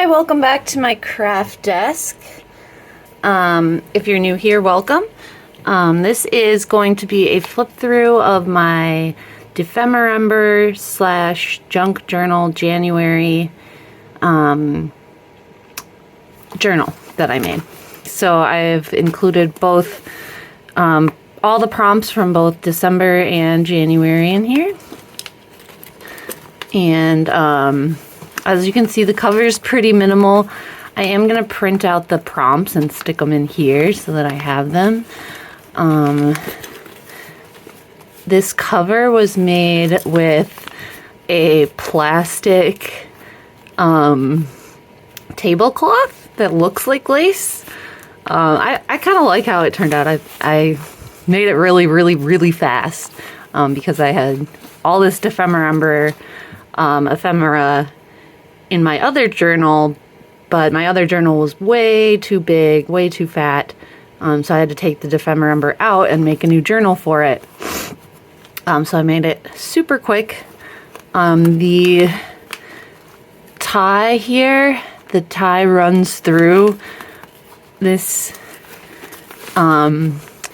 Hi, welcome back to my craft desk. If you're new here, welcome. This is going to be a flip through of my Dephemerember / Junk Journal January journal that I made. So I've included both all the prompts from both December and January in here. And as you can see, the cover is pretty minimal. I am going to print out the prompts and stick them in here so that I have them. This cover was made with a plastic tablecloth that looks like lace. I kind of like how it turned out. I made it really fast because I had all this Dephemerember ephemera in my other journal, but my other journal was way too big, way too fat, so I had to take the Dephemerember out and make a new journal for it. So I made it super quick. The tie here, the tie runs through this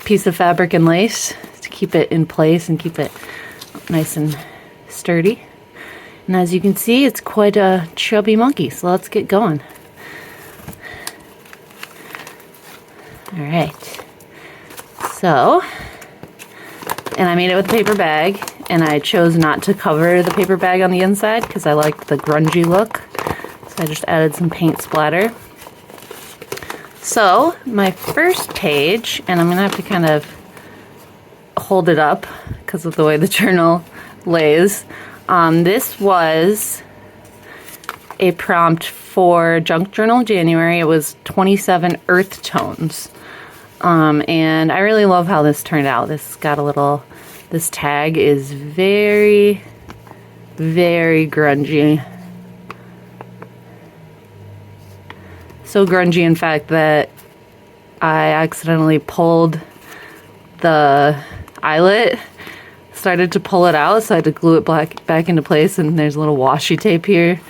piece of fabric and lace to keep it in place and keep it nice and sturdy. And as you can see, it's quite a chubby monkey, so let's get going. All right. So, and I made it with a paper bag, and I chose not to cover the paper bag on the inside because I like the grungy look. So I just added some paint splatter. So, my first page, and I'm going to have to kind of hold it up because of the way the journal lays. This was a prompt for Junk Journal January. It was 27 earth tones. And I really love how this turned out. This got a little, this tag is very grungy. So grungy, in fact, that I accidentally pulled the eyelet, started to pull it out, so I had to glue it back into place, and there's a little washi tape here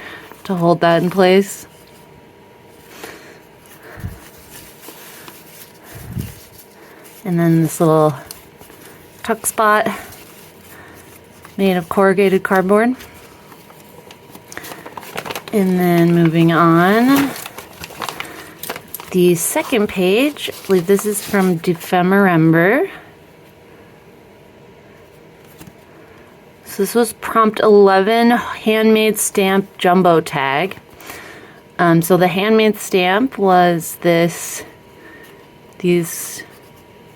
to hold that in place. And then this little tuck spot made of corrugated cardboard. And then moving on, the second page, I believe this is from Dephemerember. So this was prompt 11, handmade stamp jumbo tag. So the handmade stamp was these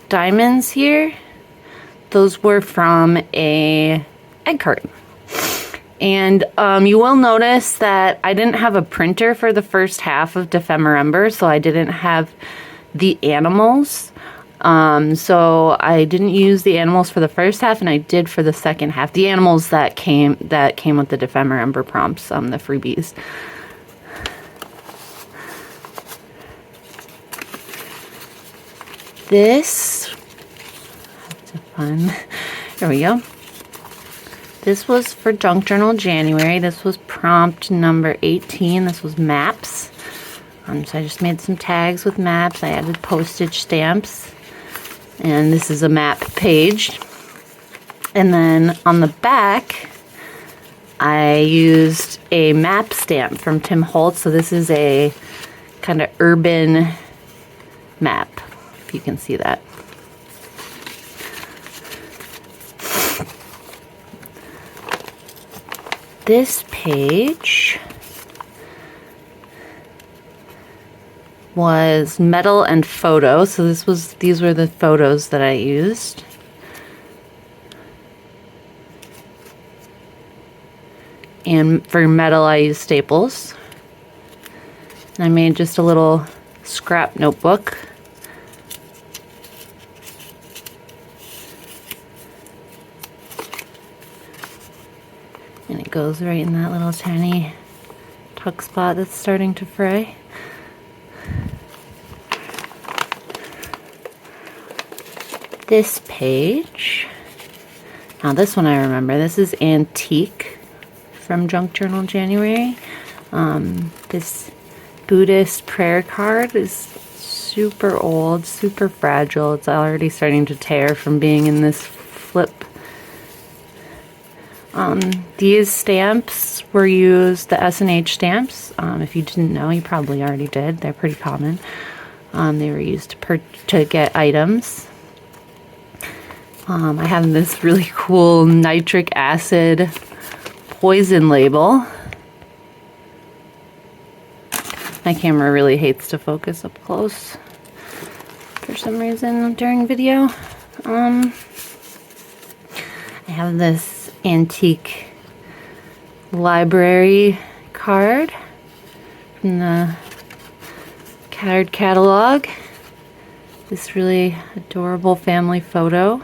diamonds here. Those were from a egg carton. And you will notice that I didn't have a printer for the first half of Dephemerember, so I didn't have the animals. So I didn't use the animals for the first half, and I did for the second half. The animals that came with the Dephemerember prompts, the freebies. This, have to find, there we go. This was for Junk Journal January. This was prompt number 18. This was maps. So I just made some tags with maps. I added postage stamps. And this is a map page. And then on the back, I used a map stamp from Tim Holtz. So this is a kind of urban map, if you can see that. This page was metal and photo. So these were the photos that I used. And for metal, I used staples. And I made just a little scrap notebook. And it goes right in that little tiny tuck spot that's starting to fray. This page, now this one I remember, this is Antique from Junk Journal January. This Buddhist prayer card is super old, super fragile. It's already starting to tear from being in this flip. These stamps were used, the S&H stamps. If you didn't know, you probably already did. They're pretty common. They were used to get items. I have this really cool nitric acid poison label. My camera really hates to focus up close for some reason during video. I have this antique library card from the card catalog. This really adorable family photo.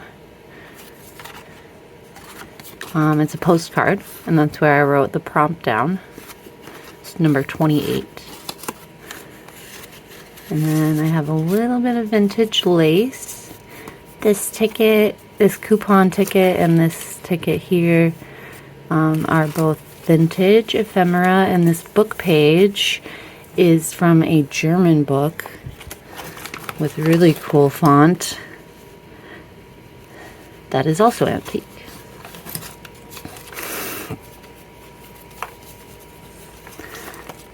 It's a postcard, and that's where I wrote the prompt down. It's number 28. And then I have a little bit of vintage lace. This ticket, this coupon ticket, and this ticket here are both vintage ephemera, and this book page is from a German book with really cool font that is also antique.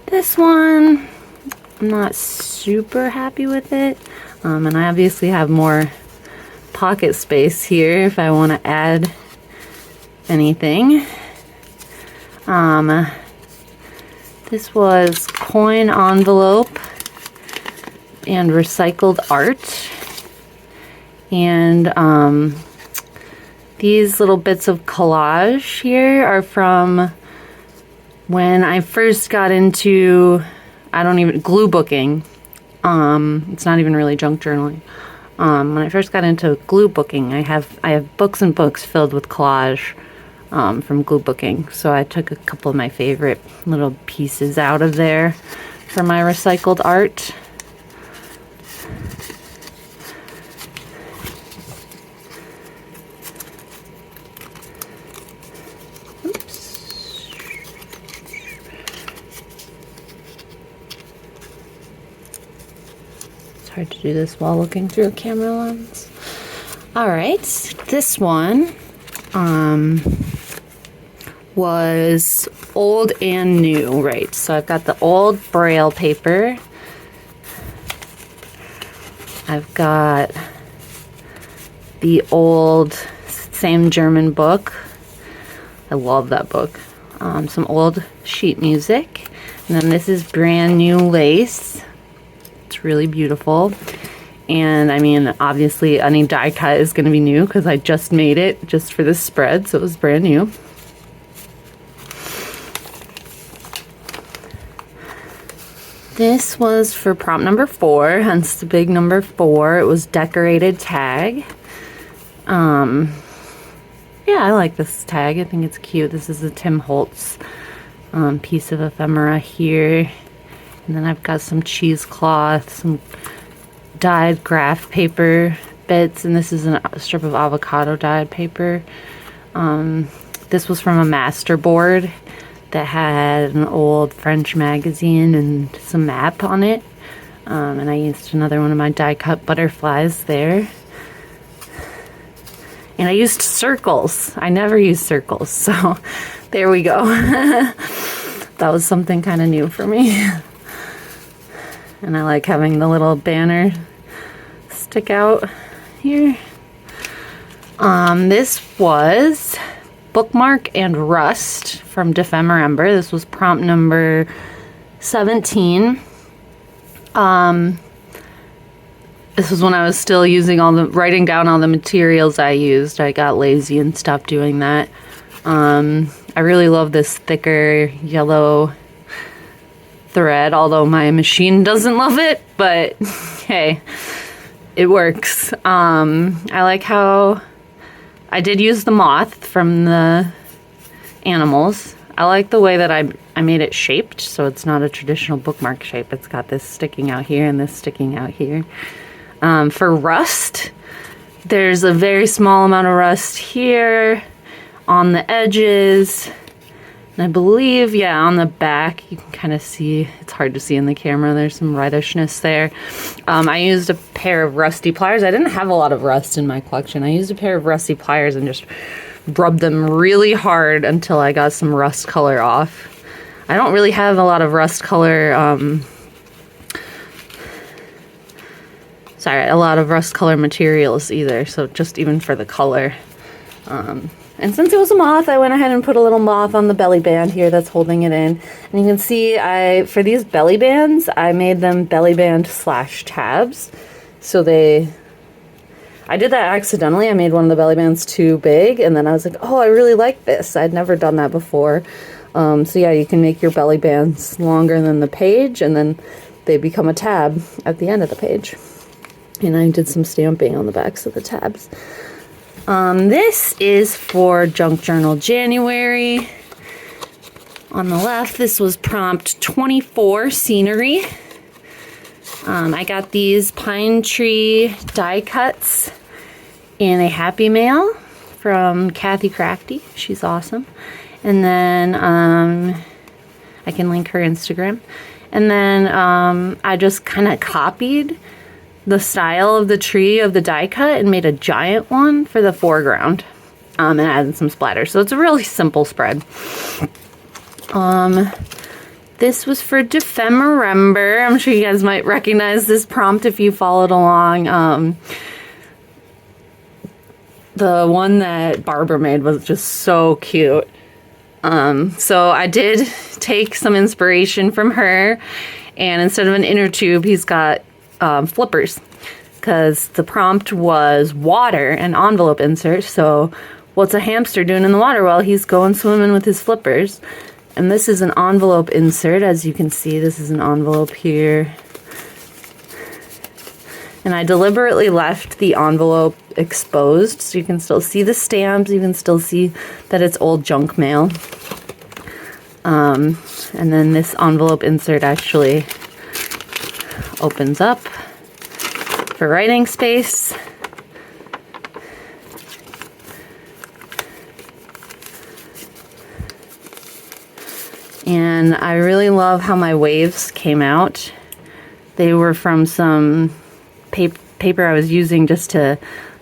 This one, I'm not super happy with it, and I obviously have more pocket space here if I want to add anything. This was coin envelope and recycled art, and these little bits of collage here are from when I first got into, glue booking. It's not even really junk journaling. When I first got into glue booking, I have books and books filled with collage from glue booking. So I took a couple of my favorite little pieces out of there for my recycled art. Hard to do this while looking through a camera lens. All right, this one was old and new, right? So I've got the old Braille paper. I've got the old, same German book. I love that book. Some old sheet music. And then this is brand new lace. It's really beautiful. And I mean, obviously any die cut is going to be new because I just made it just for this spread, so it was brand new. This was for prompt number 4, hence the big number 4. It was decorated tag. Yeah, I like this tag. I think it's cute. This is a Tim Holtz piece of ephemera here. And then I've got some cheesecloth, some dyed graph paper bits, and this is a strip of avocado dyed paper. This was from a masterboard that had an old French magazine and some map on it. And I used another one of my die cut butterflies there. And I used circles. I never used circles, so there we go. That was something kind of new for me. And I like having the little banner stick out here. This was Bookmark and Rust from Dephemerember. This was prompt number 17. This was when I was still using writing down all the materials I used. I got lazy and stopped doing that. I really love this thicker yellow thread, although my machine doesn't love it, but hey, it works. I like how I did use the moth from the animals. I like the way that I made it shaped, so it's not a traditional bookmark shape. It's got this sticking out here and this sticking out here. For rust, there's a very small amount of rust here on the edges, And I believe, yeah, on the back, you can kind of see, it's hard to see in the camera, there's some redishness there. I used a pair of rusty pliers. I didn't have a lot of rust in my collection. I used a pair of rusty pliers and just rubbed them really hard until I got some rust color off. I don't really have a lot of rust color, a lot of rust color materials either, so just even for the color. And since it was a moth, I went ahead and put a little moth on the belly band here that's holding it in. And you can see for these belly bands, I made them belly band / tabs. So I did that accidentally. I made one of the belly bands too big, and then I was like, oh, I really like this. I'd never done that before. So yeah, you can make your belly bands longer than the page, and then they become a tab at the end of the page. And I did some stamping on the backs of the tabs. This is for Junk Journal January. On the left, this was prompt 24, scenery. I got these pine tree die cuts in a Happy Mail from Kathy Crafty. She's awesome. And then I can link her Instagram. And then I just kind of copied the style of the tree of the die cut and made a giant one for the foreground, and added some splatters. So it's a really simple spread. This was for Dephemerember. I'm sure you guys might recognize this prompt if you followed along. The one that Barbara made was just so cute. So I did take some inspiration from her, and instead of an inner tube, he's got flippers, because the prompt was water and envelope insert. So what's a hamster doing in the water? Well, he's going swimming with his flippers. And this is an envelope insert. As you can see, this is an envelope here. And I deliberately left the envelope exposed so you can still see the stamps. You can still see that it's old junk mail. And then this envelope insert actually opens up for writing space. And I really love how my waves came out. They were from some paper I was using just to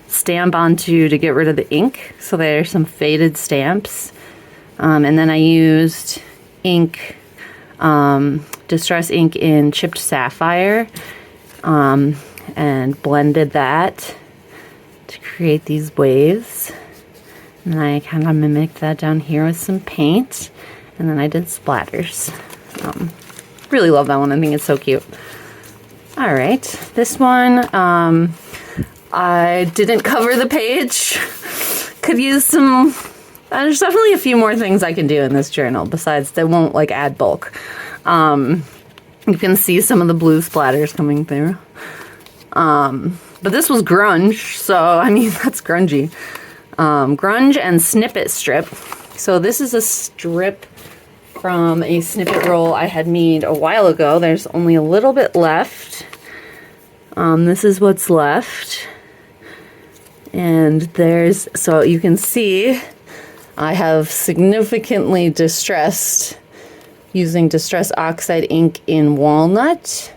stamp onto to get rid of the ink. So there's some faded stamps. And then I used ink, Distress ink in chipped sapphire, and blended that to create these waves. And I kind of mimicked that down here with some paint, and then I did splatters. Really love that one. I think it's so cute. All right, this one, I didn't cover the page. Could use some, there's definitely a few more things I can do in this journal besides they won't like add bulk. You can see some of the blue splatters coming through. But this was grunge, so I mean, that's grungy. Grunge and snippet strip. So this is a strip from a snippet roll I had made a while ago. There's only a little bit left. This is what's left. And there's, so you can see I have significantly distressed using Distress Oxide ink in walnut.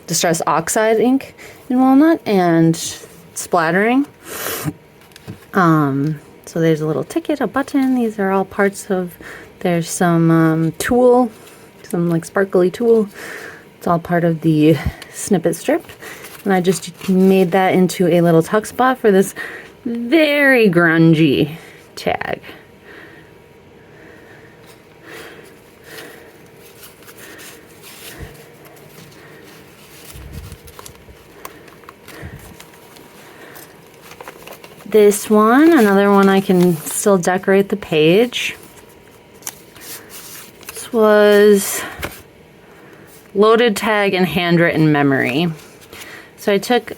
Distress Oxide ink in walnut and splattering. So there's a little ticket, a button. These are all parts of, there's some tulle, some like sparkly tulle. It's all part of the snippet strip. And I just made that into a little tuck spot for this very grungy tag. This one, another one I can still decorate the page. This was loaded tag and handwritten memory. So I took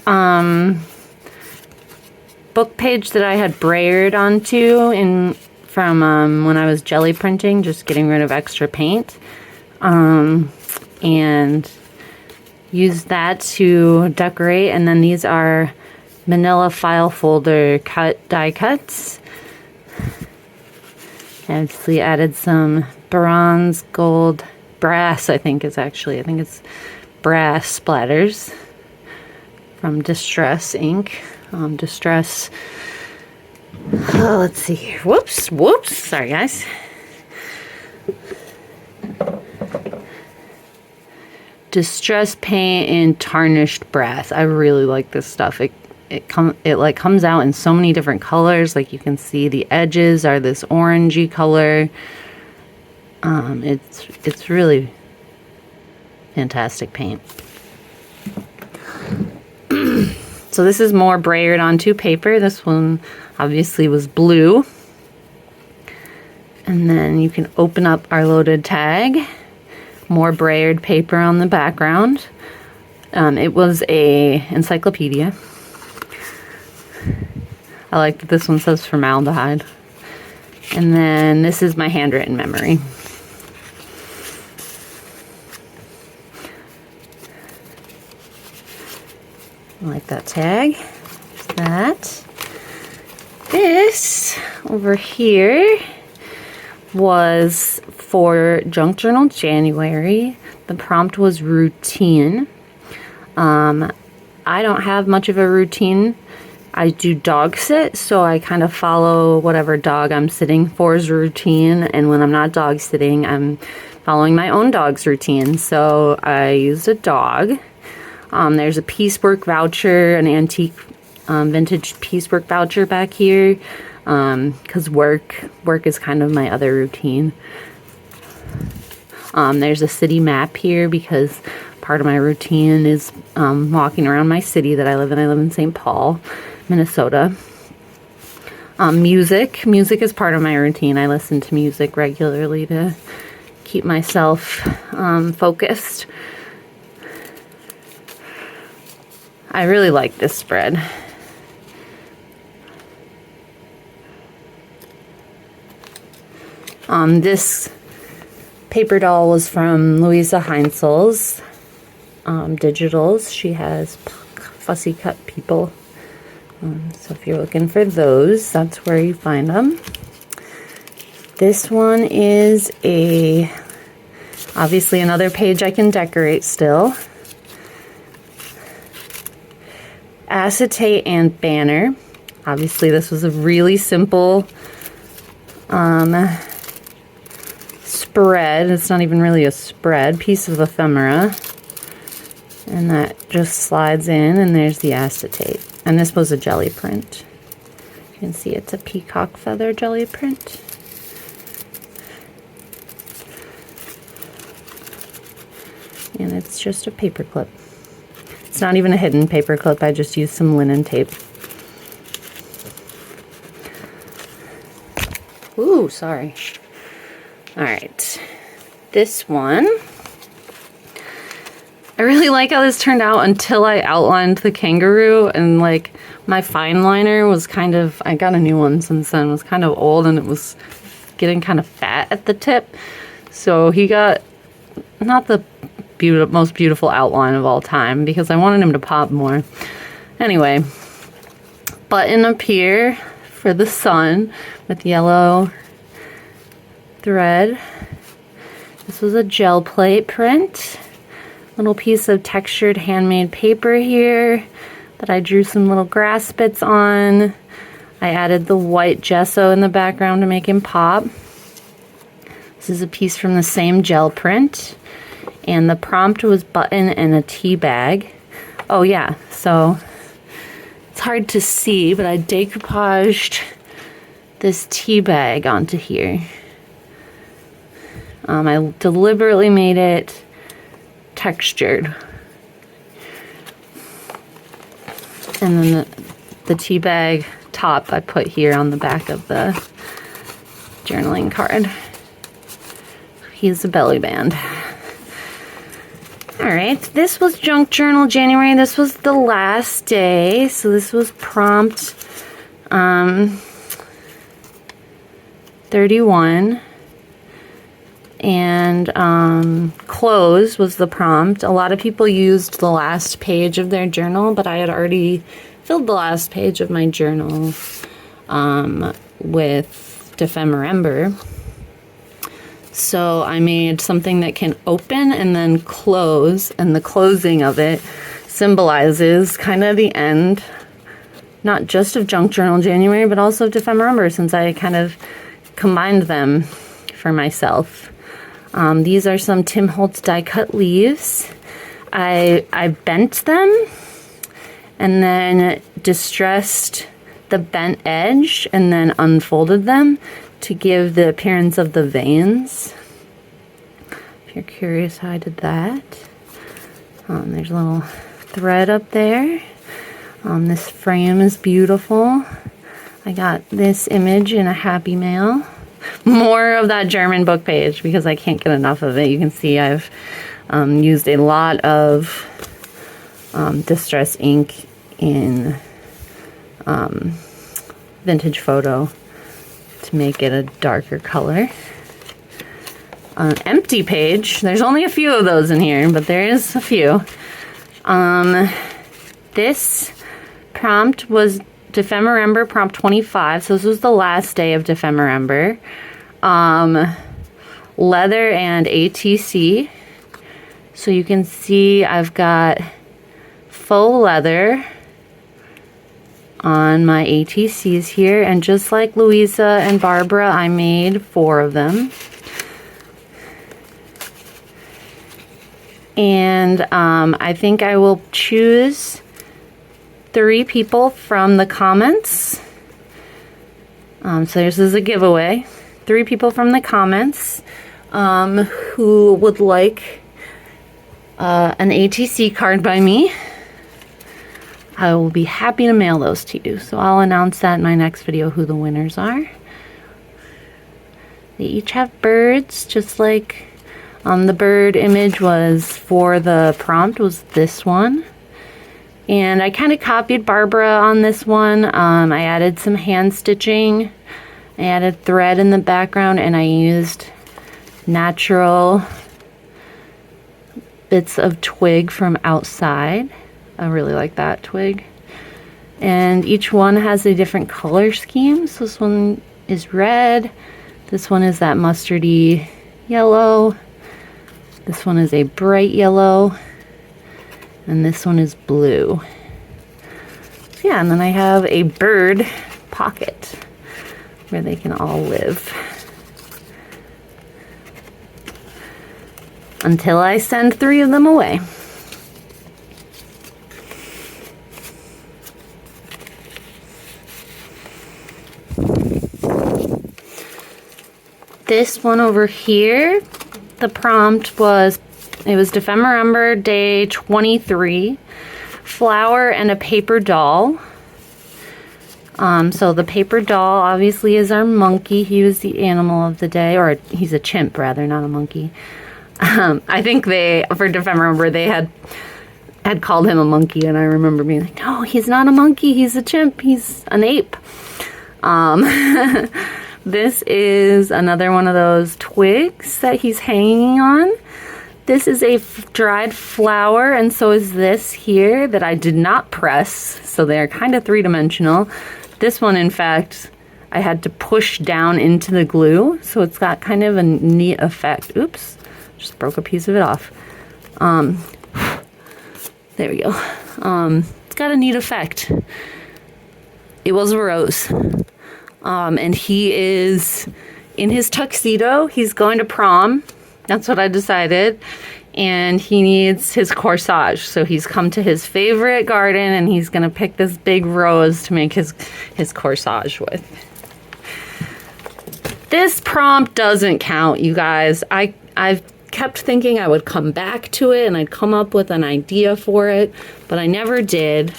book page that I had brayered onto from when I was jelly printing, just getting rid of extra paint, and used that to decorate. And then these are manila file folder die cuts. Obviously added some bronze, gold, brass, I think it's brass splatters from Distress ink. Distress, let's see here. Whoops, sorry guys. Distress paint in tarnished brass. I really like this stuff. It comes out in so many different colors. Like you can see the edges are this orangey color. It's really fantastic paint. So this is more brayered onto paper. This one obviously was blue. And then you can open up our loaded tag. More brayered paper on the background. It was a encyclopedia. I like that this one says formaldehyde. And then this is my handwritten memory. I like that tag. That. This over here was for Junk Journal January. The prompt was routine. I don't have much of a routine. I do dog sit, so I kind of follow whatever dog I'm sitting for's routine, and when I'm not dog sitting, I'm following my own dog's routine. So I used a dog. There's a piecework voucher, an antique vintage piecework voucher back here, because work is kind of my other routine. There's a city map here because part of my routine is walking around my city that I live in. I live in St. Paul, Minnesota. Music is part of my routine. I listen to music regularly to keep myself focused. I really like this spread. This paper doll was from Louisa Heinzel's Digitals. She has fussy cut people. So if you're looking for those, that's where you find them. This one is obviously another page I can decorate still. Acetate and banner. Obviously this was a really simple spread. It's not even really a spread. Piece of ephemera. And that just slides in, and there's the acetate. And this was a jelly print. You can see it's a peacock feather jelly print. And it's just a paper clip. It's not even a hidden paper clip. I just used some linen tape. Ooh, sorry. All right. This one. I really like how this turned out until I outlined the kangaroo, and like my fine liner was I got a new one since then, was kind of old and it was getting kind of fat at the tip. So he got not the most beautiful outline of all time because I wanted him to pop more. Anyway, button up here for the sun with yellow thread. This was a gel plate print. Little piece of textured handmade paper here that I drew some little grass bits on. I added the white gesso in the background to make him pop. This is a piece from the same gel print. And the prompt was button and a tea bag. Oh yeah, so it's hard to see, but I decoupaged this tea bag onto here. I deliberately made it textured. And then the tea bag top I put here on the back of the journaling card. He's a belly band. Alright, this was Junk Journal January. This was the last day. So this was prompt 31. And close was the prompt. A lot of people used the last page of their journal, but I had already filled the last page of my journal with Dephemerember. So I made something that can open and then close, and the closing of it symbolizes kind of the end, not just of Junk Journal January, but also of Dephemerember, since I kind of combined them for myself. These are some Tim Holtz die cut leaves. I bent them and then distressed the bent edge and then unfolded them to give the appearance of the veins. If you're curious how I did that. There's a little thread up there. This frame is beautiful. I got this image in a Happy Mail. More of that German book page because I can't get enough of it. You can see I've used a lot of distress ink in vintage photo to make it a darker color. Empty page. There's only a few of those in here, but there is a few. This prompt was Dephemerember prompt 25, so this was the last day of Dephemerember. Leather and ATC. So you can see I've got faux leather on my ATCs here, and just like Louisa and Barbara, I made 4 of them. And I think I will choose 3 people from the comments. So this is a giveaway. 3 people from the comments who would like an ATC card by me. I will be happy to mail those to you. So I'll announce that in my next video who the winners are. They each have birds, just like the bird image was for the prompt was this one. And I kind of copied Barbara on this one. I added some hand stitching. I added thread in the background, and I used natural bits of twig from outside. I really like that twig. And each one has a different color scheme. So this one is red. This one is that mustardy yellow. This one is a bright yellow. And this one is blue. So yeah, and then I have a bird pocket where they can all live. Until I send 3 of them away. This one over here, the prompt was, it was Dephemerember day 23, flower and a paper doll. So the paper doll obviously is our monkey. He was the animal of the day, or he's a chimp rather, not a monkey. I think they, for Dephemerember, they had called him a monkey, and I remember being like, no, he's not a monkey, he's a chimp, he's an ape. This is another one of those twigs that he's hanging on. This is a dried flower, and so is this here that I did not press, so they're kind of 3-dimensional. This one, in fact, I had to push down into the glue, so it's got kind of a neat effect. Oops, just broke a piece of it off. There we go. It's got a neat effect. It was a rose. And he is in his tuxedo. He's going to prom. That's what I decided. And he needs his corsage. So he's come to his favorite garden and he's going to pick this big rose to make his corsage with. This prompt doesn't count, you guys. I've kept thinking I would come back to it and I'd come up with an idea for it, but I never did.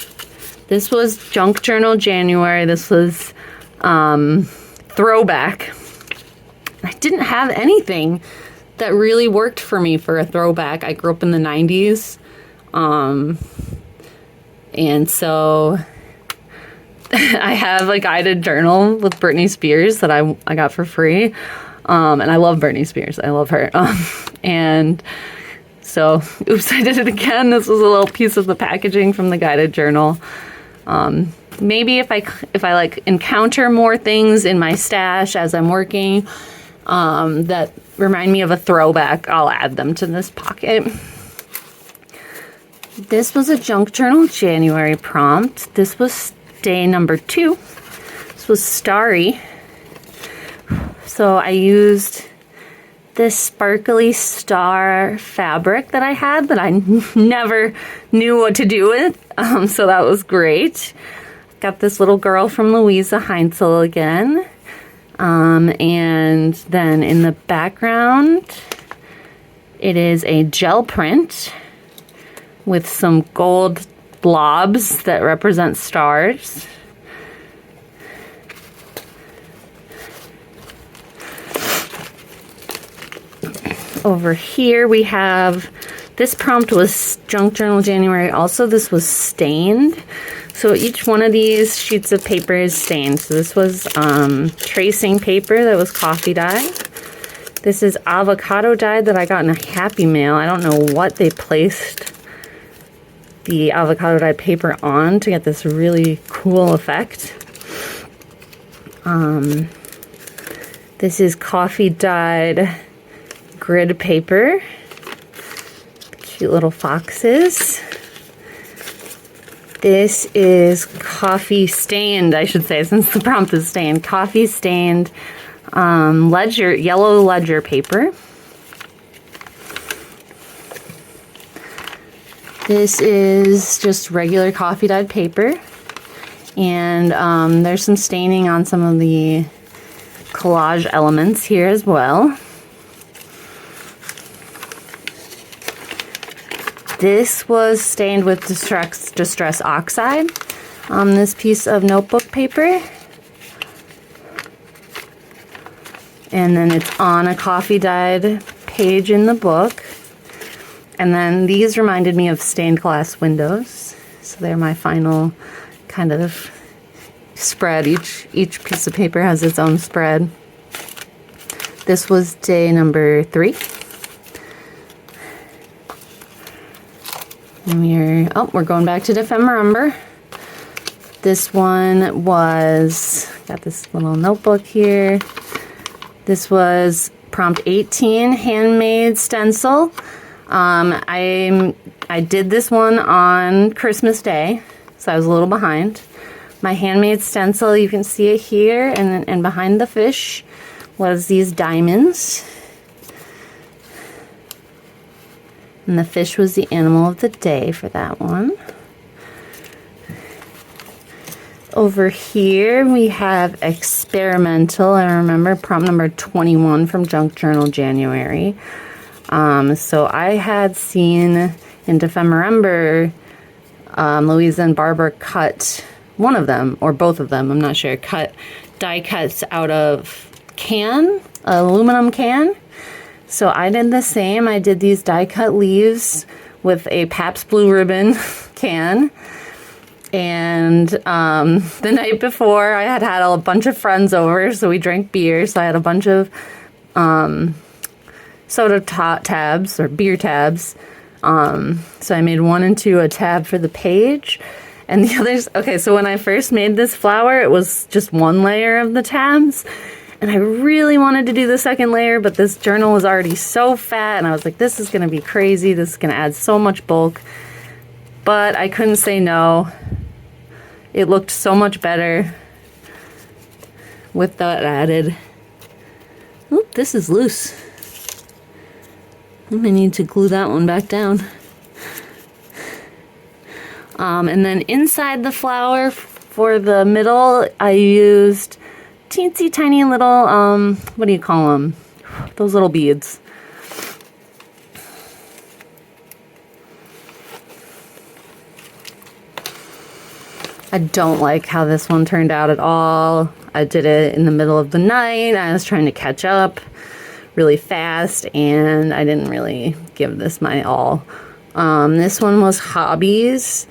This was Junk Journal January. This was throwback. I didn't have anything that really worked for me for a throwback. I grew up in the 90s. And so I have a guided journal with Britney Spears that I got for free. And I love Britney Spears. I love her. And so, oops, I did it again. This was a little piece of the packaging from the guided journal. Maybe if I encounter more things in my stash as I'm working, that remind me of a throwback, I'll add them to this pocket. This was a Junk Journal January prompt. This was day number 2. This was Starry. So I used this sparkly star fabric that I had that I never knew what to do with. So that was great. Got this little girl from Louisa Heinzel again. And then in the background, it is a gel print with some gold blobs that represent stars. Over here we have, this prompt was Junk Journal January also. This was stained. So each one of these sheets of paper is stained. So this was tracing paper that was coffee dye. This is avocado dye that I got in a Happy Mail. I don't know what they placed the avocado dye paper on to get this really cool effect. This is coffee dyed grid paper. Cute little foxes. This is coffee stained, I should say, since the prompt is stained. Coffee stained yellow ledger paper. This is just regular coffee dyed paper. And there's some staining on some of the collage elements here as well. This was stained with Distress Oxide on this piece of notebook paper. And then it's on a coffee dyed page in the book. And then these reminded me of stained glass windows. So they're my final kind of spread. Each piece of paper has its own spread. This was day number 3. And we're going back to Dephemerember. This one was, got this little notebook here. This was prompt 18, handmade stencil. I did this one on Christmas Day, so I was a little behind. My handmade stencil, you can see it here, and behind the fish was these diamonds. And the fish was the animal of the day for that one. Over here we have experimental. I remember prompt number 21 from Junk Journal January. So I had seen in Dephemerember, Louisa and Barbara cut one of them, or both of them, I'm not sure, cut die cuts out of aluminum can. So I did the same. I did these die cut leaves with a Pabst Blue Ribbon can. And the night before, I had a bunch of friends over, so we drank beer. So I had a bunch of soda tabs or beer tabs. So I made one into a tab for the page. And the others, okay, so when I first made this flower, it was just one layer of the tabs. And I really wanted to do the second layer, but this journal was already so fat, and I was like, this is going to be crazy. This is going to add so much bulk. But I couldn't say no. It looked so much better with that added. Oop, this is loose. I may need to glue that one back down. And then inside the flower for the middle, I used teensy tiny little, what do you call them? Those little beads. I don't like how this one turned out at all. I did it in the middle of the night. I was trying to catch up really fast, and I didn't really give this my all. This one was hobbies.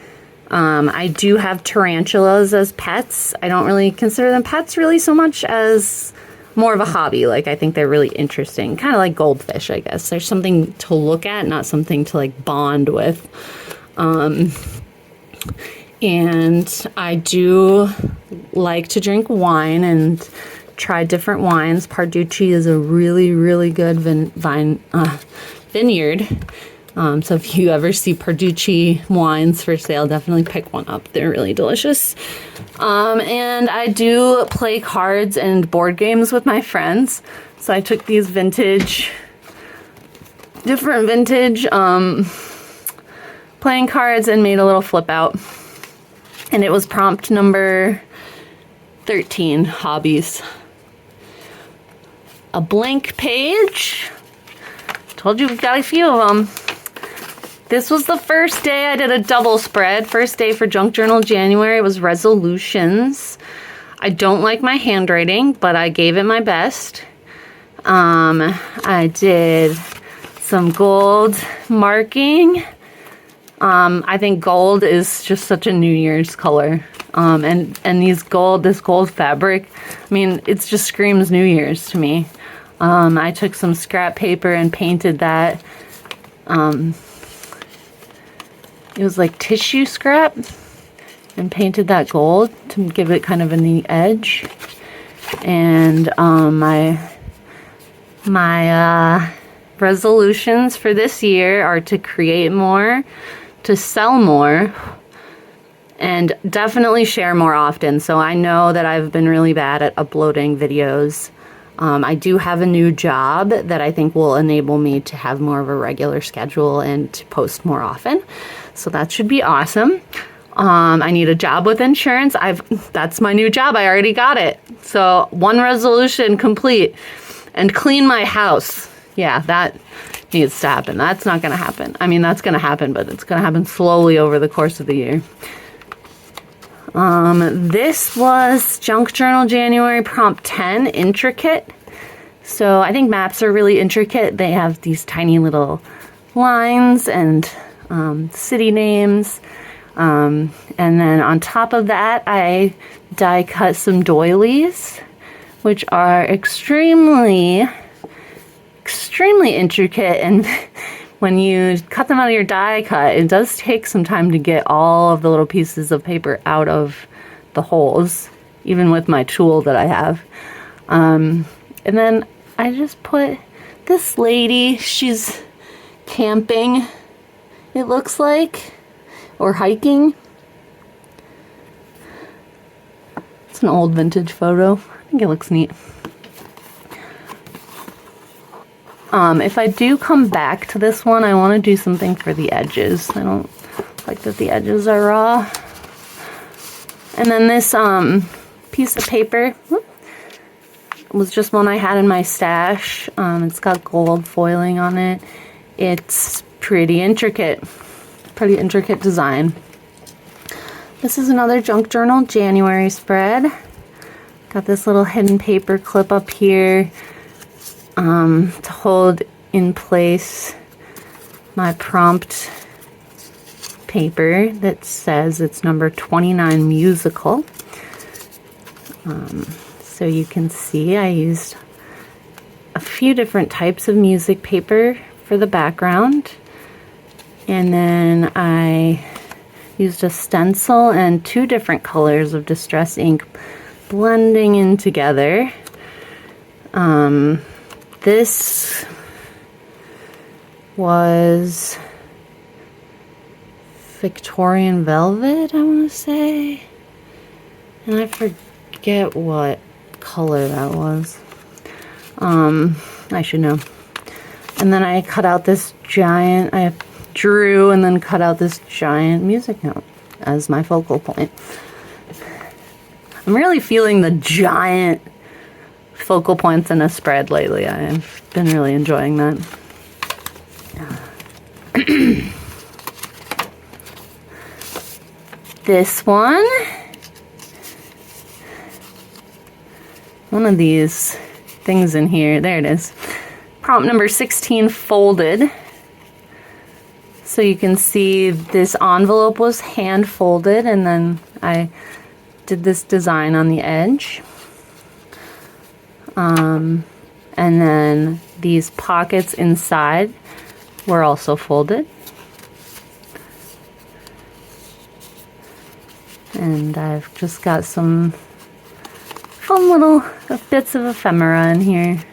I do have tarantulas as pets. I don't really consider them pets really so much as more of a hobby. Like, I think they're really interesting. Kind of like goldfish, I guess. There's something to look at, not something to like bond with. And I do like to drink wine, and try different wines. Parducci is a really, really good vineyard. So if you ever see Parducci wines for sale, definitely pick one up. They're really delicious. And I do play cards and board games with my friends. So I took these different vintage playing cards and made a little flip out. And it was prompt number 13, hobbies. A blank page. Told you we've got a few of them. This was the first day I did a double spread. First day for Junk Journal January was resolutions. I don't like my handwriting, but I gave it my best. I did some gold marking. I think gold is just such a New Year's color. And this gold fabric, I mean, it just screams New Year's to me. I took some scrap paper and painted that. It was like tissue scrap, and painted that gold to give it kind of a neat edge. And my resolutions for this year are to create more, to sell more, and definitely share more often. So I know that I've been really bad at uploading videos. I do have a new job that I think will enable me to have more of a regular schedule and to post more often. So that should be awesome. I need a job with insurance. That's my new job. I already got it. So one resolution complete. And clean my house. Yeah, that needs to happen. That's not going to happen. I mean, that's going to happen, but it's going to happen slowly over the course of the year. This was Junk Journal January prompt 10, intricate. So I think maps are really intricate. They have these tiny little lines and city names. And then on top of that, I die cut some doilies, which are extremely intricate, and when you cut them out of your die cut, it does take some time to get all of the little pieces of paper out of the holes, even with my tool that I have. And then I just put this lady, she's camping, it looks like, or hiking. It's an old vintage photo. I think it looks neat. If I do come back to this one, I want to do something for the edges. I don't like that the edges are raw. And then this piece of paper was just one I had in my stash. It's got gold foiling on it. It's pretty intricate design. This is another Junk Journal January spread. Got this little hidden paper clip up here to hold in place my prompt paper that says it's number 29 musical. So you can see I used a few different types of music paper for the background, and then I used a stencil and 2 different colors of distress ink blending in together. This was Victorian velvet, I want to say, and I forget what color that was. I should know. And then I cut out this giant, I drew and then cut out this giant music note as my focal point. I'm really feeling the giant focal points in a spread lately. I've been really enjoying that. This one of these things in here, there it is. Prompt number 16, folded. So you can see this envelope was hand folded, and then I did this design on the edge. And then these pockets inside were also folded. And I've just got some fun little bits of ephemera in here.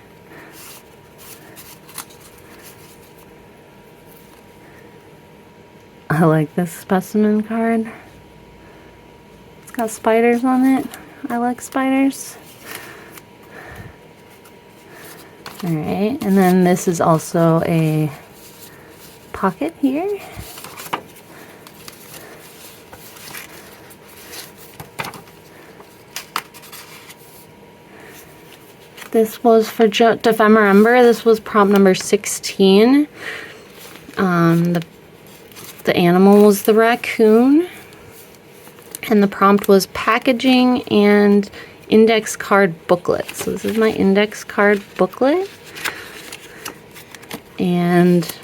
I like this specimen card. It's got spiders on it. I like spiders. Alright, and then this is also a pocket here. This was for Dephemerember. This was prompt number 16. The animal was the raccoon. And the prompt was packaging and index card booklet. So this is my index card booklet. And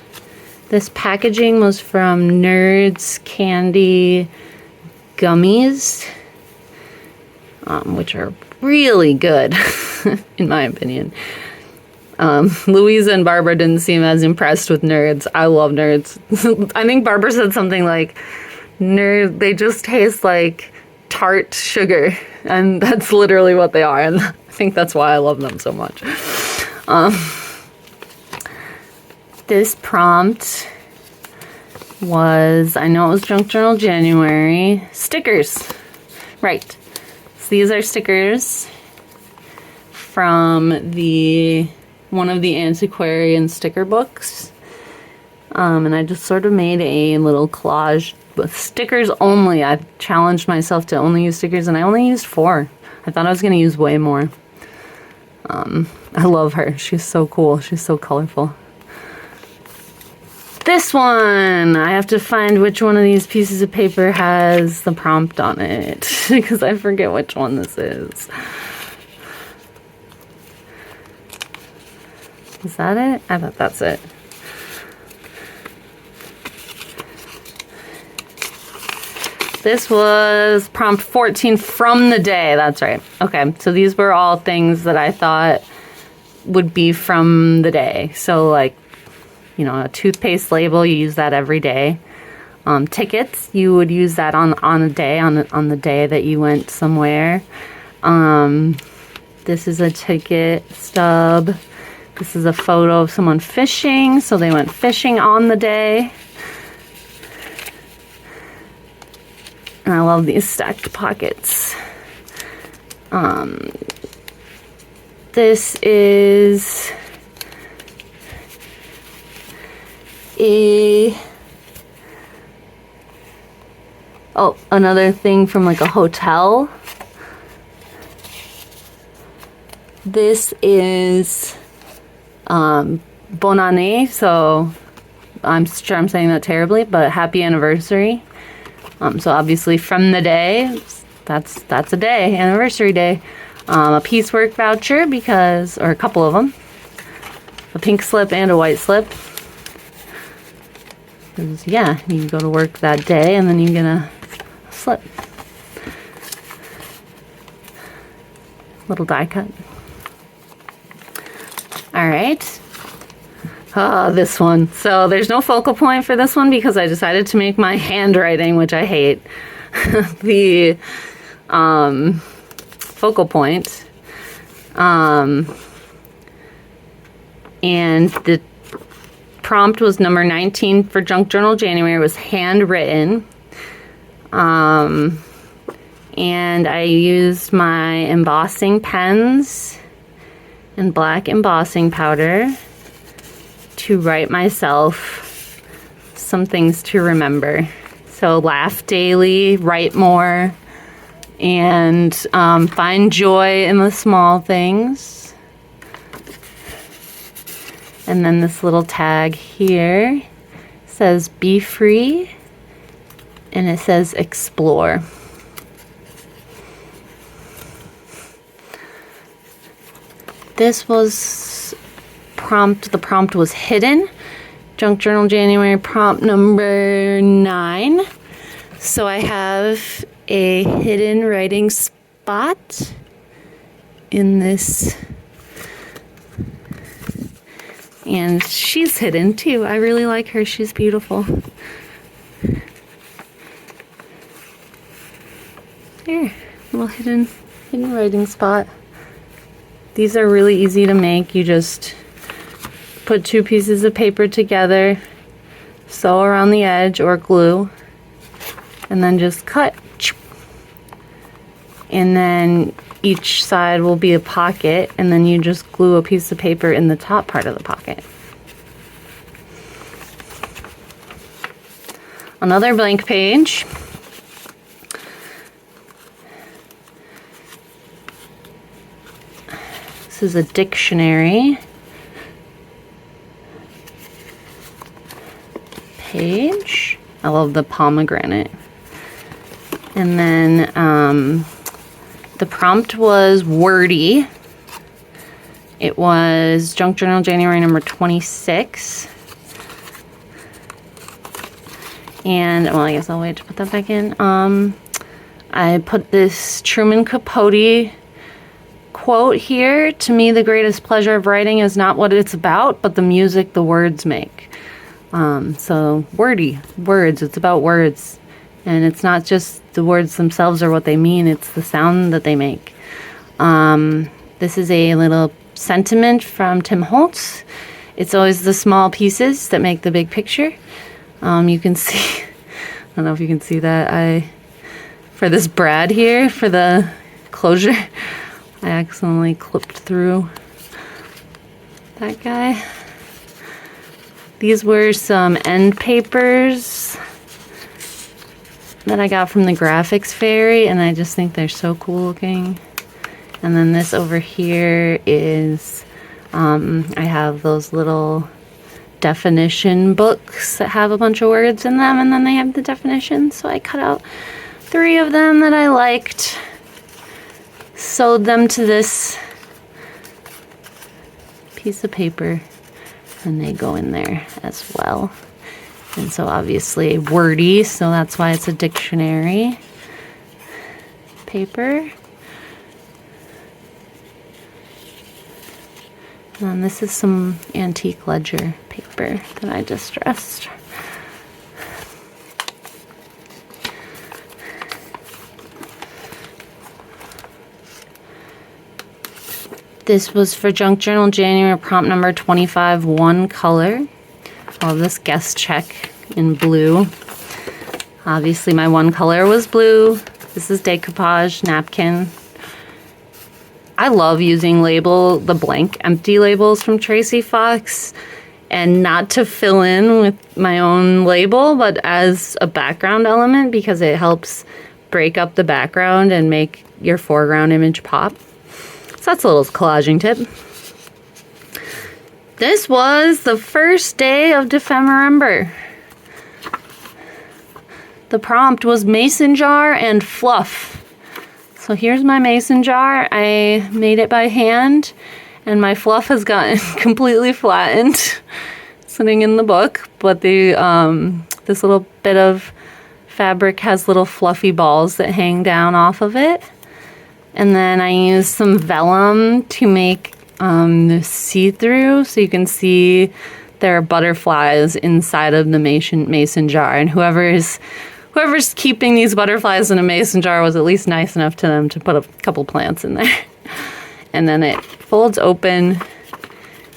this packaging was from Nerds Candy Gummies, which are really good, in my opinion. Louisa and Barbara didn't seem as impressed with Nerds. I love Nerds. I think Barbara said something like, Nerds, they just taste like tart sugar. And that's literally what they are. And I think that's why I love them so much. This prompt was, I know it was Junk Journal January, stickers. Right. So these are stickers from one of the antiquarian sticker books. And I just sort of made a little collage with stickers only. I challenged myself to only use stickers, and I only used 4. I thought I was going to use way more. I love her. She's so cool. She's so colorful. This one! I have to find which one of these pieces of paper has the prompt on it, because I forget which one this is. Is that it? I thought that's it. This was prompt 14 from the day. That's right. Okay, so these were all things that I thought would be from the day. So like, you know, a toothpaste label, you use that every day. Tickets, you would use that on a day, on the day that you went somewhere. This is a ticket stub. This is a photo of someone fishing, so they went fishing on the day. And I love these stacked pockets. This is another thing from like a hotel. This is bon année, so I'm sure I'm saying that terribly, but happy anniversary. So obviously from the day, that's a day, anniversary day. A piecework voucher or a couple of them. A pink slip and a white slip. Yeah, you go to work that day and then you get a slip. Little die cut. Alright. This one. So there's no focal point for this one because I decided to make my handwriting, which I hate, the focal point. And the prompt was number 19 for Junk Journal January. It was handwritten. And I used my embossing pens and black embossing powder to write myself some things to remember. So laugh daily, write more, and find joy in the small things. And then this little tag here says be free, and it says explore. This was the prompt was hidden. Junk Journal January prompt number 9. So I have a hidden writing spot in this. And she's hidden too. I really like her. She's beautiful. There, little hidden writing spot. These are really easy to make. You just put 2 pieces of paper together, sew around the edge or glue, and then just cut. And then each side will be a pocket, and then you just glue a piece of paper in the top part of the pocket. Another blank page. This is a dictionary page. I love the pomegranate. And then the prompt was wordy. It was Junk Journal January number 26. And, well, I guess I'll wait to put that back in. I put this Truman Capote quote here. To me, the greatest pleasure of writing is not what it's about, but the music the words make. So wordy, words, it's about words. And it's not just the words themselves or what they mean, it's the sound that they make. This is a little sentiment from Tim Holtz. It's always the small pieces that make the big picture. You can see, I don't know if you can see that, for this brad here, for the closure, I accidentally clipped through that guy. These were some end papers that I got from the graphics fairy, and I just think they're so cool looking. And then this over here is, I have those little definition books that have a bunch of words in them, and then they have the definitions. So I cut out 3 of them that I liked, sewed them to this piece of paper, and they go in there as well. And so obviously wordy, so that's why it's a dictionary paper. And then this is some antique ledger paper that I distressed. This was for Junk Journal January prompt number 25, one color. All this guest check in blue. Obviously my one color was blue. This is decoupage napkin. I love using the blank empty labels from Tracy Fox, and not to fill in with my own label, but as a background element, because it helps break up the background and make your foreground image pop. So that's a little collaging tip. This was the first day of Dephemerember. The prompt was mason jar and fluff. So here's my mason jar. I made it by hand, and my fluff has gotten completely flattened sitting in the book, but this little bit of fabric has little fluffy balls that hang down off of it. And then I used some vellum to make see-through, so you can see there are butterflies inside of the mason jar, and whoever's keeping these butterflies in a mason jar was at least nice enough to them to put a couple plants in there. And then it folds open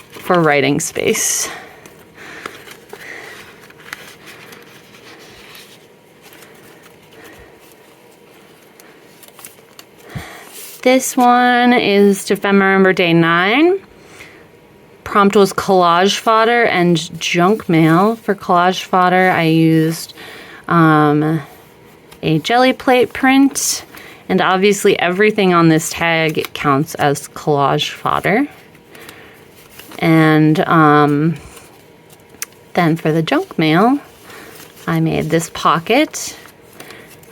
for writing space. This one is Dephemerember Day 9. Prompt was collage fodder and junk mail. For collage fodder, I used a jelly plate print, and obviously everything on this tag counts as collage fodder. And then for the junk mail, I made this pocket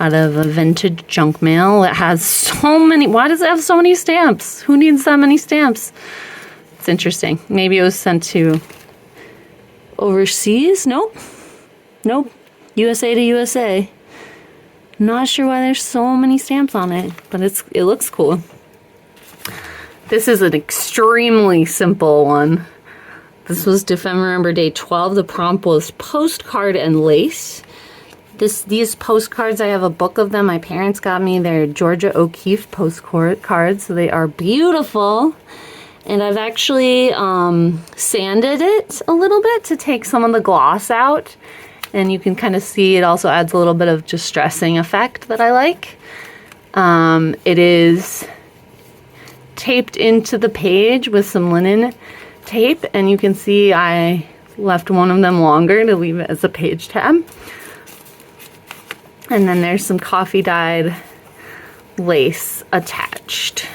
out of a vintage junk mail. It has so many, why does it have so many stamps? Who needs that many stamps? It's interesting. Maybe it was sent to overseas? Nope. USA to USA. Not sure why there's so many stamps on it, but it looks cool. This is an extremely simple one. This was Dephemerember Day 12. The prompt was postcard and lace. These postcards, I have a book of them. My parents got me. They're Georgia O'Keeffe postcards, so they are beautiful. And I've actually sanded it a little bit to take some of the gloss out. And you can kind of see it also adds a little bit of distressing effect that I like. It is taped into the page with some linen tape, and you can see I left one of them longer to leave it as a page tab. And then there's some coffee dyed lace attached.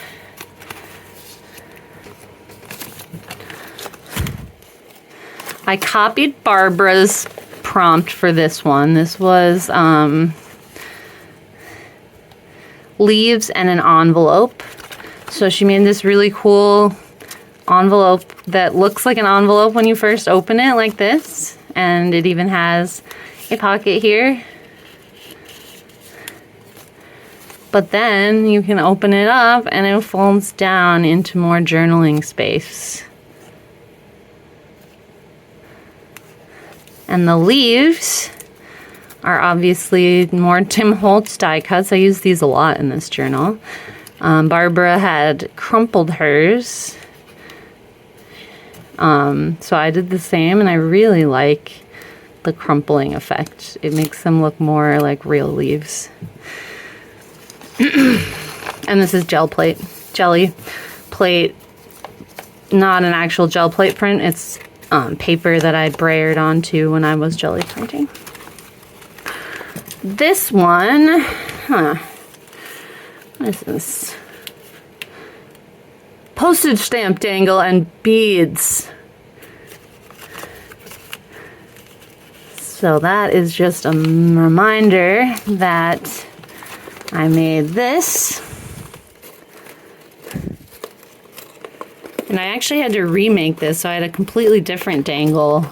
I copied Barbara's prompt for this one. This was leaves and an envelope. So she made this really cool envelope that looks like an envelope when you first open it, like this. And it even has a pocket here. But then you can open it up and it folds down into more journaling space. And the leaves are obviously more Tim Holtz die cuts. I use these a lot in this journal. Barbara had crumpled hers. So I did the same, and I really like the crumpling effect. It makes them look more like real leaves. And this is jelly plate, not an actual gel plate print. It's paper that I brayered onto when I was jelly printing. This one, what is this? Postage stamp dangle and beads. So that is just a reminder that I made this. And I actually had to remake this, so I had a completely different dangle.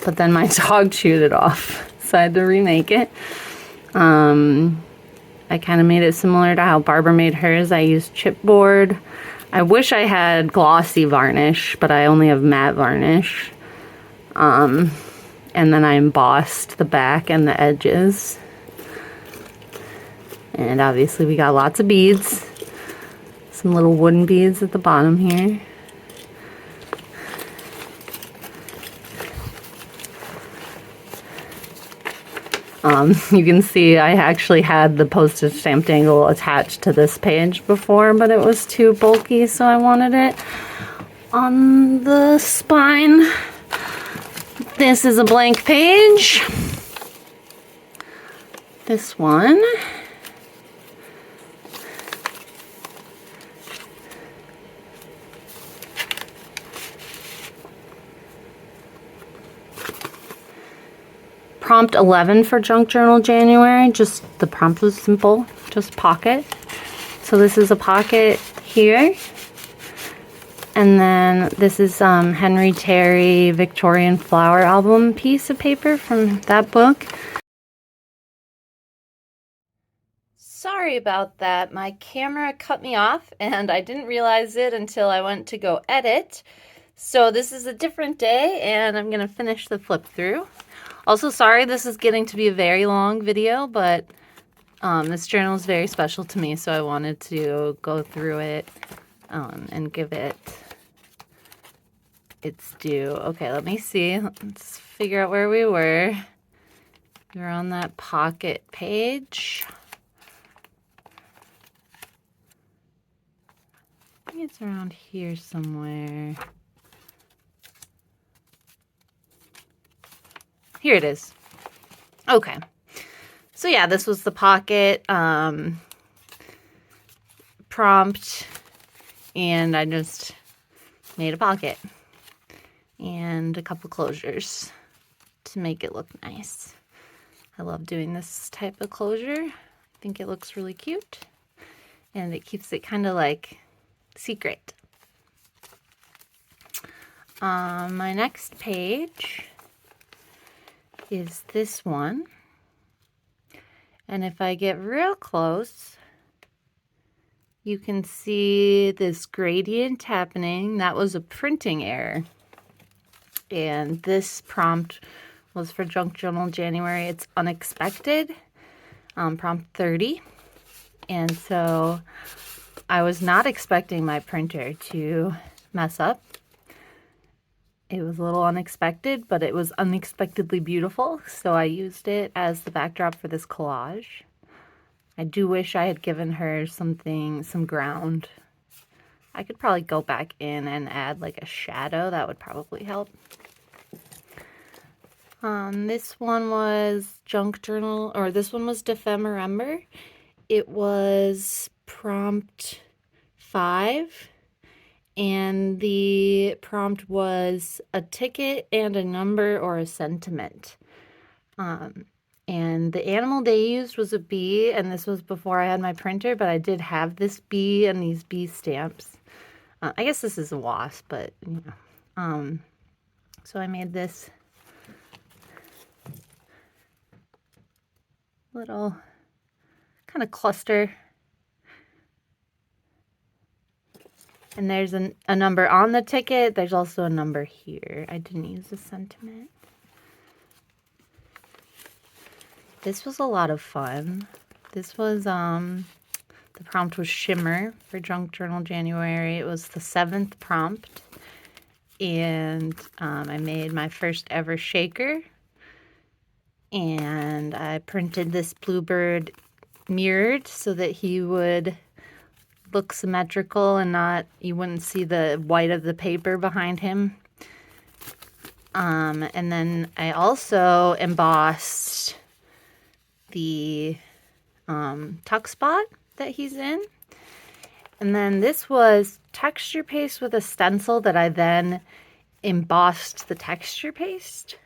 But then my dog chewed it off, so I had to remake it. I kind of made it similar to how Barbara made hers. I used chipboard. I wish I had glossy varnish, but I only have matte varnish. And then I embossed the back and the edges. And obviously we got lots of beads. Some little wooden beads at the bottom here. You can see I actually had the postage stamp dangle attached to this page before, but it was too bulky, so I wanted it on the spine. This is a blank page. This one. Prompt 11 for Junk Journal January. Just the prompt was simple, just pocket. So this is a pocket here. And then this is Henry Terry Victorian Flower Album piece of paper from that book. Sorry about that. My camera cut me off and I didn't realize it until I went to go edit. So this is a different day and I'm gonna finish the flip through. Also, sorry this is getting to be a very long video, but this journal is very special to me, so I wanted to go through it and give it its due. Okay, let me see. Let's figure out where we were. We were on that pocket page. I think it's around here somewhere. Here it is. Okay. So yeah, this was the pocket prompt, and I just made a pocket and a couple closures to make it look nice. I love doing this type of closure. I think it looks really cute, and it keeps it kind of like secret. My next page is this one, and if I get real close you can see this gradient happening. That was a printing error, and this prompt was for Junk Journal January. It's unexpected, prompt 30. And so I was not expecting my printer to mess up. It was a little unexpected, but it was unexpectedly beautiful, so I used it as the backdrop for this collage. I do wish I had given her something, some ground. I could probably go back in and add like a shadow. That would probably help. This one was Junk Journal, or this one was Dephemerember. It was prompt 5, and the prompt was a ticket and a number or a sentiment. And the animal they used was a bee, and this was before I had my printer, but I did have this bee and these bee stamps. I guess this is a wasp, but you know. So I made this little kind of cluster. And there's a number on the ticket. There's also a number here. I didn't use a sentiment. This was a lot of fun. This was, the prompt was Shimmer for Junk Journal January. It was the 7th prompt. And I made my first ever shaker. And I printed this bluebird mirrored so that he would look symmetrical and not, you wouldn't see the white of the paper behind him. And then I also embossed the tuck spot that he's in. And then this was texture paste with a stencil that I then embossed the texture paste.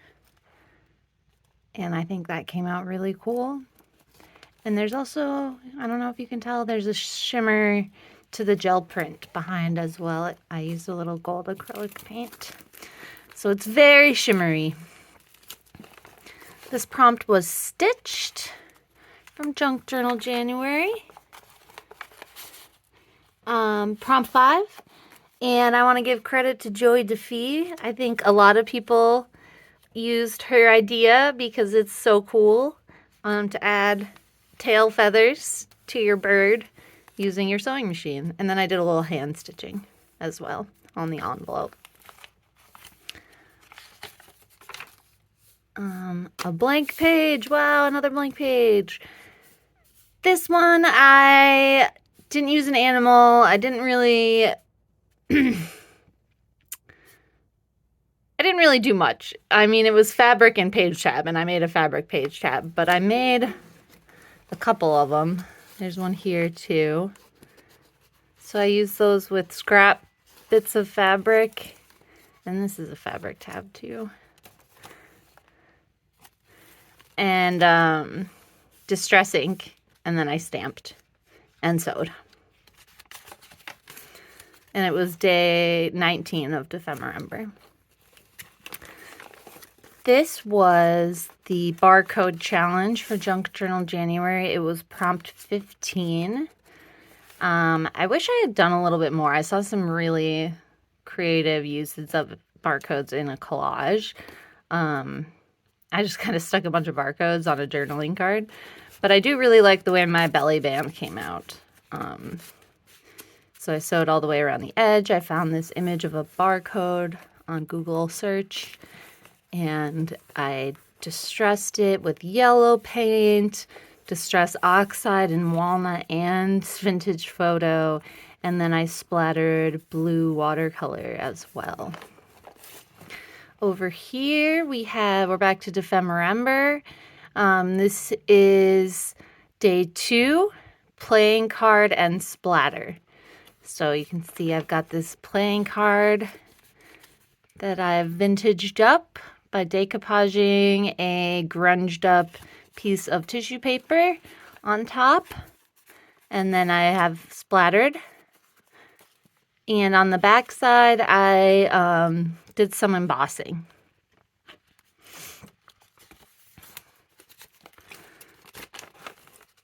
And I think that came out really cool. And there's also, I don't know if you can tell, there's a shimmer to the gel print behind as well. I used a little gold acrylic paint. So it's very shimmery. This prompt was Stitched from Junk Journal January. Prompt 5. And I want to give credit to Joey Defee. I think a lot of people used her idea because it's so cool to add tail feathers to your bird using your sewing machine. And then I did a little hand stitching as well on the envelope. A blank page. Wow, another blank page. This one, I didn't use an animal. I didn't really do much. I mean, it was fabric and page tab, and I made a fabric page tab, but I made a couple of them. There's one here too. So I used those with scrap bits of fabric, and this is a fabric tab too. And distress ink, and then I stamped and sewed. And it was day 19 of Dephemerember. This was the barcode challenge for Junk Journal January. It was prompt 15. I wish I had done a little bit more. I saw some really creative uses of barcodes in a collage. I just kind of stuck a bunch of barcodes on a journaling card. But I do really like the way my belly band came out. So I sewed all the way around the edge. I found this image of a barcode on Google search. And I distressed it with yellow paint, distress oxide and walnut and vintage photo. And then I splattered blue watercolor as well. Over here we're back to Dephemerember. This is day 2, playing card and splatter. So you can see I've got this playing card that I've vintaged up by decoupaging a grunged up piece of tissue paper on top. And then I have splattered. And on the back side, I did some embossing.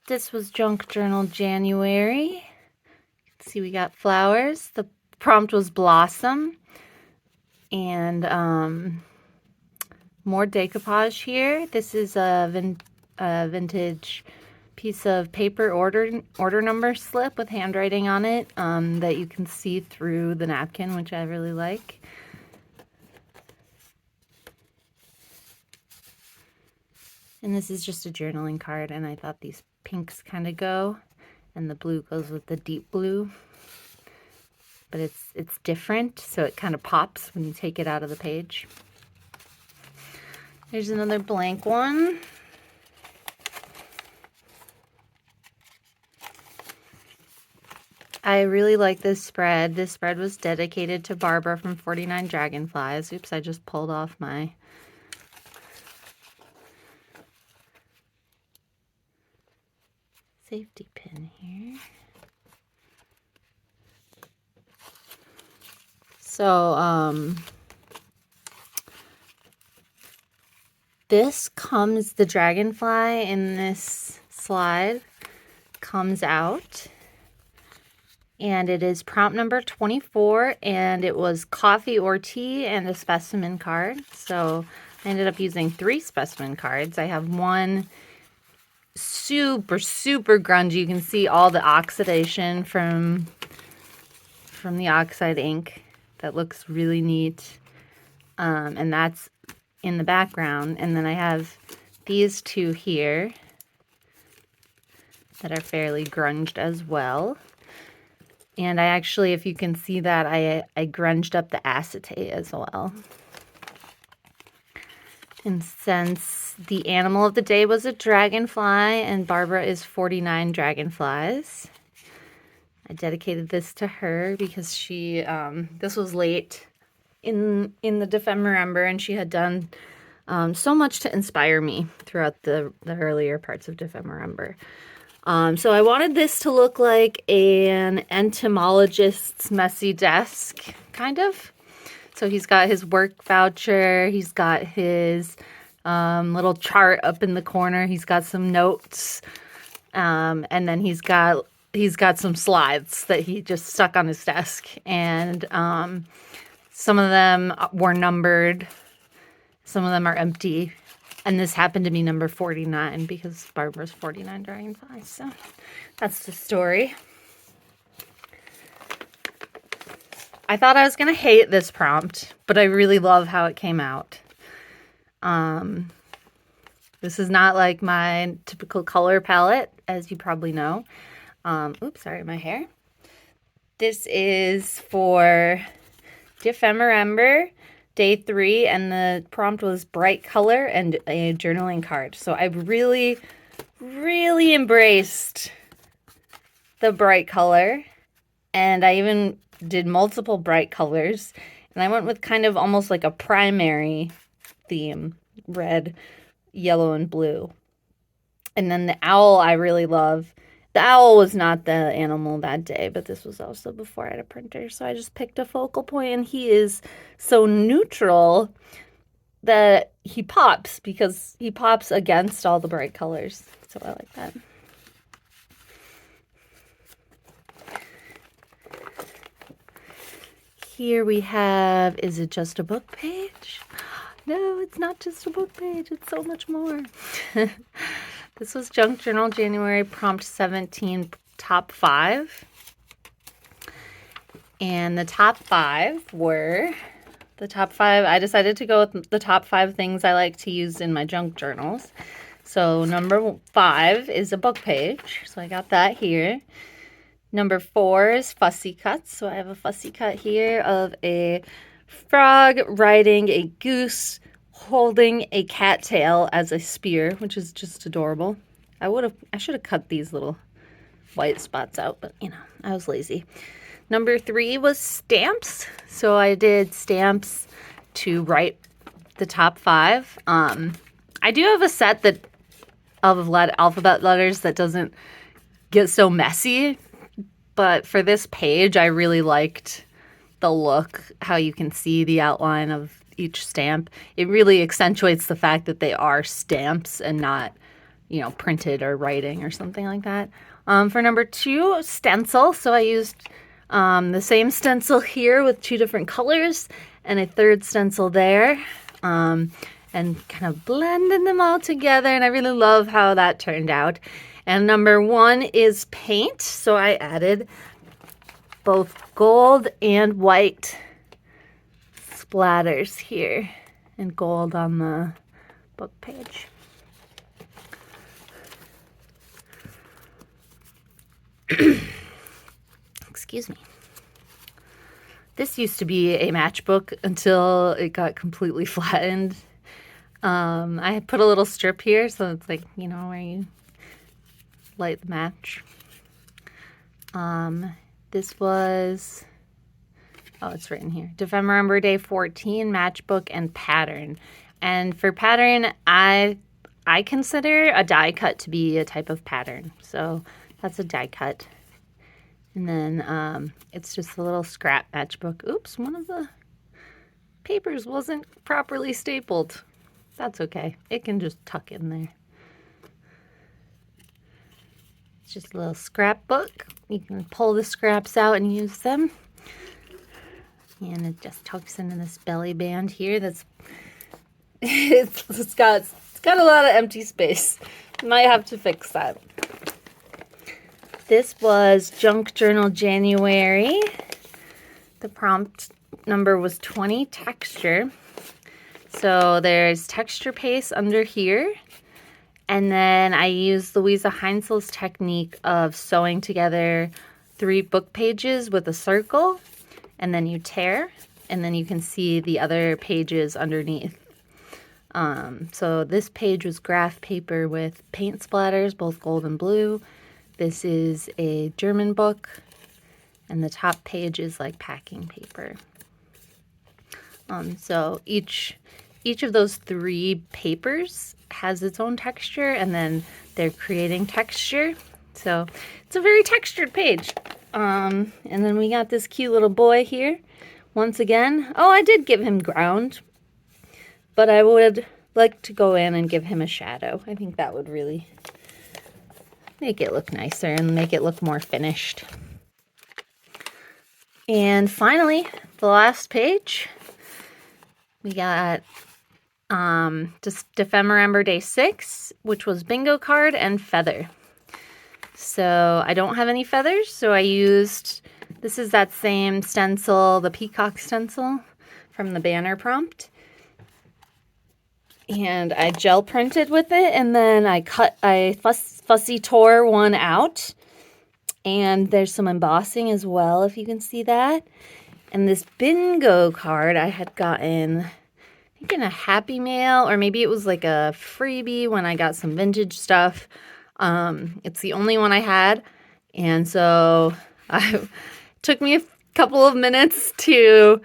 This was Junk Journal January. See, we got flowers. The prompt was Blossom. And more decoupage here. This is a vintage piece of paper order number slip with handwriting on it that you can see through the napkin, which I really like. And this is just a journaling card, and I thought these pinks kind of go, and the blue goes with the deep blue. But it's different, so it kind of pops when you take it out of the page. Here's another blank one. I really like this spread. This spread was dedicated to Barbara from 49 Dragonflies. Oops, I just pulled off my safety pin here. So, the dragonfly in this slide comes out. And it is prompt number 24, and it was coffee or tea and a specimen card. So I ended up using 3 specimen cards. I have one super, super grungy. You can see all the oxidation from the oxide ink. That looks really neat. And that's in the background. And then I have these 2 here that are fairly grunged as well. And I actually, if you can see that, I grunged up the acetate as well. And since the animal of the day was a dragonfly, and Barbara is 49 dragonflies, I dedicated this to her because she, this was late in the Dephemerember, and she had done so much to inspire me throughout the earlier parts of Dephemerember. So I wanted this to look like an entomologist's messy desk, kind of. So he's got his work voucher. He's got his little chart up in the corner. He's got some notes. And then he's got some slides that he just stuck on his desk. And some of them were numbered. Some of them are empty. And this happened to be number 49 because Barbara's 49 dragonflies. So that's the story. I thought I was going to hate this prompt, but I really love how it came out. This is not like my typical color palette, as you probably know. Oops, sorry, my hair. This is for Dephemerember. Day 3, and the prompt was bright color and a journaling card. So I really, really embraced the bright color, and I even did multiple bright colors, and I went with kind of almost like a primary theme, red, yellow, and blue. And then the owl I really love. The owl was not the animal that day, but this was also before I had a printer. So I just picked a focal point, and he is so neutral that he pops because he pops against all the bright colors. So I like that. Here we have, is it just a book page? No, it's not just a book page. It's so much more. This was Junk Journal January prompt 17 top 5. And the top 5 were I decided to go with the top 5 things I like to use in my junk journals. So number 5 is a book page. So I got that here. Number 4 is fussy cuts. So I have a fussy cut here of a frog riding a goose holding a cattail as a spear, which is just adorable. I should have cut these little white spots out, but I was lazy. Number 3 was stamps. So I did stamps to write the top 5. I do have a set of alphabet letters that doesn't get so messy, but for this page, I really liked the look, how you can see the outline of each stamp. It really accentuates the fact that they are stamps and not, printed or writing or something like that. For number 2, stencil. So I used the same stencil here with 2 different colors and a 3rd stencil there, and kind of blending them all together. And I really love how that turned out. And number 1 is paint. So I added both gold and white splatters here and gold on the book page. Excuse me. This used to be a matchbook until it got completely flattened. I put a little strip here so it's like, you know, where you light the match. This was, oh, it's written here. Dephemerember Day 14, matchbook and pattern. And for pattern, I consider a die cut to be a type of pattern. So that's a die cut. And then it's just a little scrap matchbook. Oops, one of the papers wasn't properly stapled. That's okay. It can just tuck in there. It's just a little scrapbook. You can pull the scraps out and use them. And it just tucks into this belly band here. That's it's got a lot of empty space. Might have to fix that. This was Junk Journal January. The prompt number was 20, texture. So there's texture paste under here. And then I used Louisa Heinzel's technique of sewing together 3 book pages with a circle. And then you tear. And then you can see the other pages underneath. So this page was graph paper with paint splatters, both gold and blue. This is a German book, and the top page is like packing paper. So each of those 3 papers has its own texture, and then they're creating texture. So it's a very textured page. And then we got this cute little boy here. Once again, oh, I did give him ground, but I would like to go in and give him a shadow. I think that would really make it look nicer and make it look more finished. And finally, the last page, we got just Dephemerember Day 6, which was bingo card and feather. So I don't have any feathers, so I used, this is that same stencil, the peacock stencil from the banner prompt. And I gel printed with it, and then I fussy tore one out. And there's some embossing as well, if you can see that. And this bingo card I had gotten, I think in a Happy Mail, or maybe it was like a freebie when I got some vintage stuff. It's the only one I had. And so it took me a couple of minutes to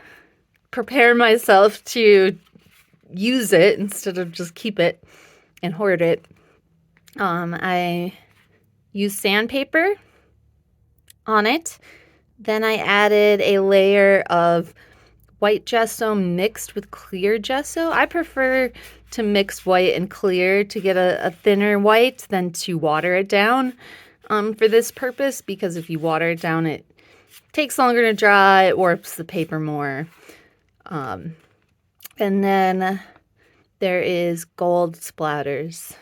prepare myself to use it instead of just keep it and hoard it. I used sandpaper on it. Then I added a layer of white gesso mixed with clear gesso. I prefer to mix white and clear to get a thinner white than to water it down for this purpose, because if you water it down, it takes longer to dry, it warps the paper more. And then there is gold splatters,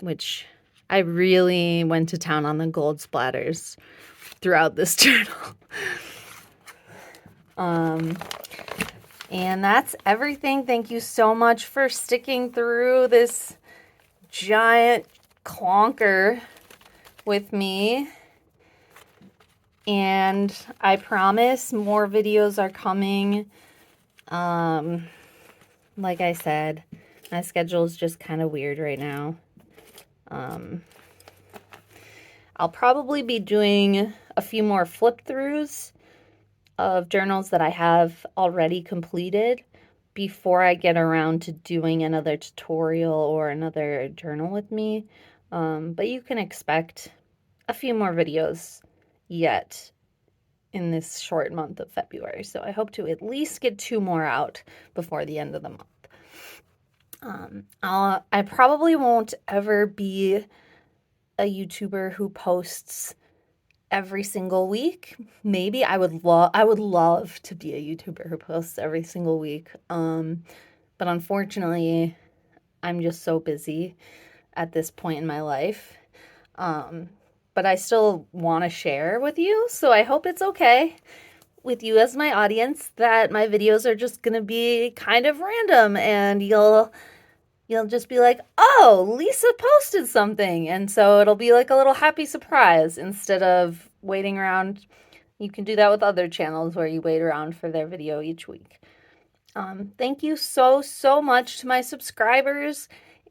which I really went to town on the gold splatters throughout this journal. And that's everything. Thank you so much for sticking through this giant clunker with me. And I promise more videos are coming. Like I said, my schedule is just kind of weird right now. I'll probably be doing a few more flip throughs of journals that I have already completed before I get around to doing another tutorial or another journal with me. But you can expect a few more videos yet in this short month of February. So I hope to at least get 2 more out before the end of the month. I probably won't ever be a YouTuber who posts every single week. Maybe I would love to be a YouTuber who posts every single week. But unfortunately, I'm just so busy at this point in my life. But I still want to share with you, so I hope it's okay with you as my audience that my videos are just going to be kind of random and you'll just be like, "Oh, Lisa posted something." And so it'll be like a little happy surprise instead of waiting around. You can do that with other channels where you wait around for their video each week. Thank you so, so much to my subscribers.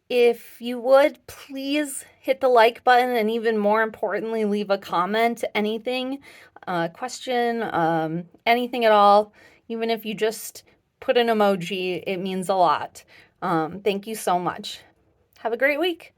If you would, please hit the like button and even more importantly, leave a comment, anything, question, anything at all. Even if you just put an emoji, it means a lot. Thank you so much. Have a great week.